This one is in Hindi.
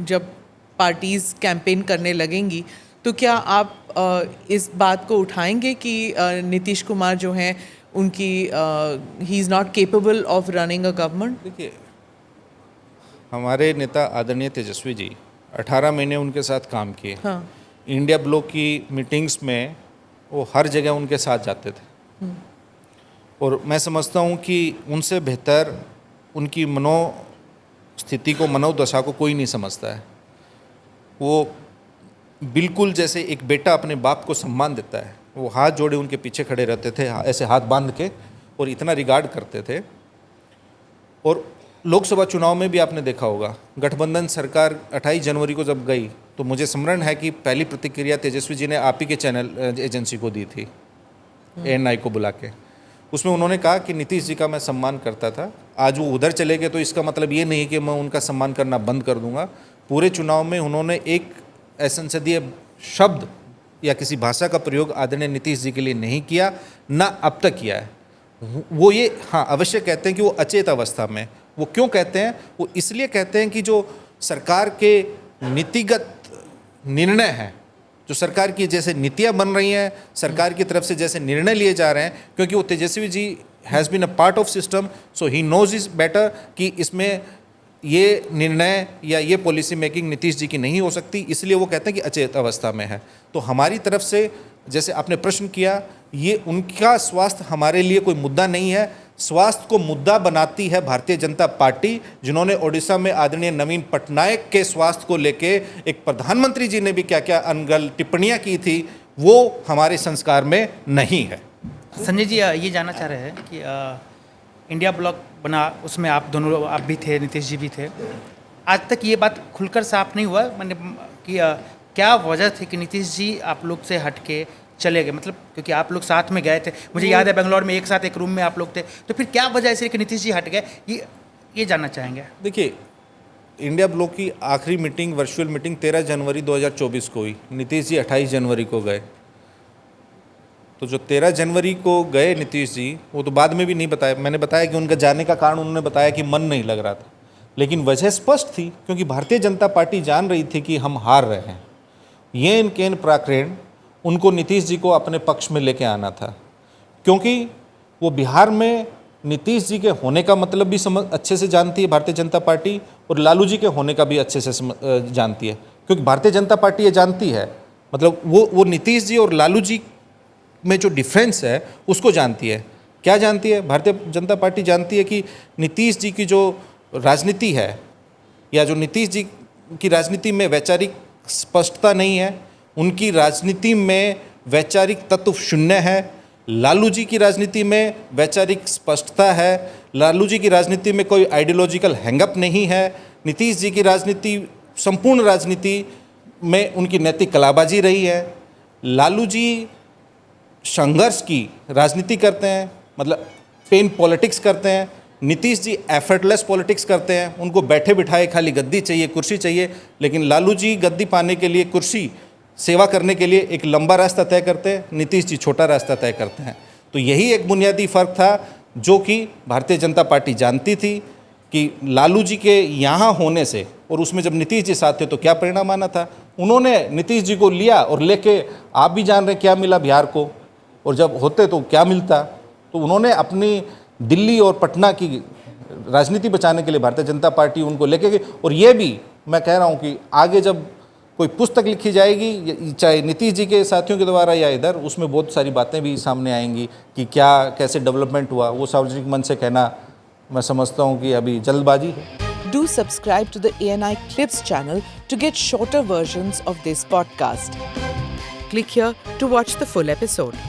जब पार्टीज़ कैंपेन करने लगेंगी तो क्या आप इस बात को उठाएंगे कि नीतीश कुमार जो हैं उनकी he is not capable of running a government? देखिए, हमारे नेता आदरणीय तेजस्वी जी 18 महीने उनके साथ काम किए। हाँ। इंडिया ब्लॉक की मीटिंग्स में वो हर जगह उनके साथ जाते थे और मैं समझता हूँ कि उनसे बेहतर उनकी मनोस्थिति को, मनोदशा को कोई नहीं समझता है। वो बिल्कुल जैसे एक बेटा अपने बाप को सम्मान देता है, वो हाथ जोड़े उनके पीछे खड़े रहते थे, ऐसे हाथ बांध के, और इतना रिगार्ड करते थे। और लोकसभा चुनाव में भी आपने देखा होगा, गठबंधन सरकार 28 जनवरी को जब गई तो मुझे स्मरण है कि पहली प्रतिक्रिया तेजस्वी जी ने आप ही के चैनल एजेंसी को दी थी, ANI को बुला के। उसमें उन्होंने कहा कि नीतीश जी का मैं सम्मान करता था, आज वो उधर चले गए तो इसका मतलब ये नहीं कि मैं उनका सम्मान करना बंद कर दूंगा। पूरे चुनाव में उन्होंने एक असंसदीय शब्द या किसी भाषा का प्रयोग आदरणीय नीतीश जी के लिए नहीं किया, ना अब तक किया है। वो ये हाँ अवश्य कहते हैं कि वो अचेत अवस्था में। वो क्यों कहते हैं? वो इसलिए कहते हैं कि जो सरकार के नीतिगत निर्णय हैं, जो सरकार की जैसे नीतियां बन रही हैं, सरकार की तरफ से जैसे निर्णय लिए जा रहे हैं, क्योंकि वो Tejashwi ji has been a part of system, so he knows is better कि इसमें ये निर्णय या ये पॉलिसी मेकिंग नीतीश जी की नहीं हो सकती, इसलिए वो कहते हैं कि अचेत अवस्था में है। तो हमारी तरफ से जैसे आपने प्रश्न किया, ये उनका स्वास्थ्य हमारे लिए कोई मुद्दा नहीं है। स्वास्थ्य को मुद्दा बनाती है भारतीय जनता पार्टी, जिन्होंने ओडिशा में आदरणीय नवीन पटनायक के स्वास्थ्य को लेके एक प्रधानमंत्री जी ने भी क्या क्या अनगल टिप्पणियां की थी, वो हमारे संस्कार में नहीं है। संजय जी ये जानना चाह रहे हैं कि इंडिया ब्लॉक बना, उसमें आप दोनों, आप भी थे, नीतीश जी भी थे। आज तक ये बात खुलकर साफ नहीं हुआ मैंने कि क्या वजह थी कि नीतीश जी आप लोग से हट के चले गए, मतलब क्योंकि आप लोग साथ में गए थे, मुझे याद है बेंगलोर में एक साथ एक रूम में आप लोग थे, तो फिर क्या वजह है कि नीतीश जी हट गए, ये जानना चाहेंगे। देखिए, इंडिया ब्लॉक की आखिरी मीटिंग, वर्चुअल मीटिंग 13 जनवरी 2024 को हुई। नीतीश जी 28 जनवरी को गए। तो जो 13 जनवरी को गए नीतीश जी, वो तो बाद में भी नहीं बताया। मैंने बताया कि उनका जाने का कारण उन्होंने बताया कि मन नहीं लग रहा था, लेकिन वजह स्पष्ट थी, क्योंकि भारतीय जनता पार्टी जान रही थी कि हम हार रहे हैं। ये केन प्राक्रेण उनको नीतीश जी को अपने पक्ष में लेके आना था, क्योंकि वो बिहार में नीतीश जी के होने का मतलब भी अच्छे से जानती है भारतीय जनता पार्टी, और लालू जी के होने का भी अच्छे से जानती है। क्योंकि भारतीय जनता पार्टी ये जानती है, मतलब वो नीतीश जी और लालू जी में जो डिफरेंस है उसको जानती है। क्या जानती है? भारतीय जनता पार्टी जानती है कि नीतीश जी की जो राजनीति है, या जो नीतीश जी की राजनीति में वैचारिक स्पष्टता नहीं है, उनकी राजनीति में वैचारिक तत्व शून्य है। लालू जी की राजनीति में वैचारिक स्पष्टता है। लालू जी की राजनीति में कोई आइडियोलॉजिकल हैंगअप नहीं है। नीतीश जी की राजनीति, संपूर्ण राजनीति में उनकी नैतिक कलाबाजी रही है। लालू जी संघर्ष की राजनीति करते हैं, मतलब पेन पॉलिटिक्स करते हैं। नीतीश जी एफर्टलेस पॉलिटिक्स करते हैं, उनको बैठे बिठाए खाली गद्दी चाहिए, कुर्सी चाहिए। लेकिन लालू जी गद्दी पाने के लिए, कुर्सी सेवा करने के लिए एक लंबा रास्ता तय करते हैं, नीतीश जी छोटा रास्ता तय करते हैं। तो यही एक बुनियादी फ़र्क था, जो कि भारतीय जनता पार्टी जानती थी कि लालू जी के यहाँ होने से, और उसमें जब नीतीश जी साथ थे तो क्या परिणाम आना था। उन्होंने नीतीश जी को लिया और लेके, आप भी जान रहे हैं क्या मिला बिहार को, और जब होते तो क्या मिलता। तो उन्होंने अपनी दिल्ली और पटना की राजनीति बचाने के लिए भारतीय जनता पार्टी उनको लेके गई। और ये भी मैं कह रहा हूँ कि आगे जब कोई पुस्तक लिखी जाएगी, चाहे नीतीश जी के साथियों के द्वारा या इधर, उसमें बहुत सारी बातें भी सामने आएंगी कि क्या कैसे डेवलपमेंट हुआ। वो सार्वजनिक मन से कहना मैं समझता हूँ कि अभी जल्दबाजी है। Do subscribe to the ANI Clips channel to get shorter versions of this podcast. Click here to watch the full episode.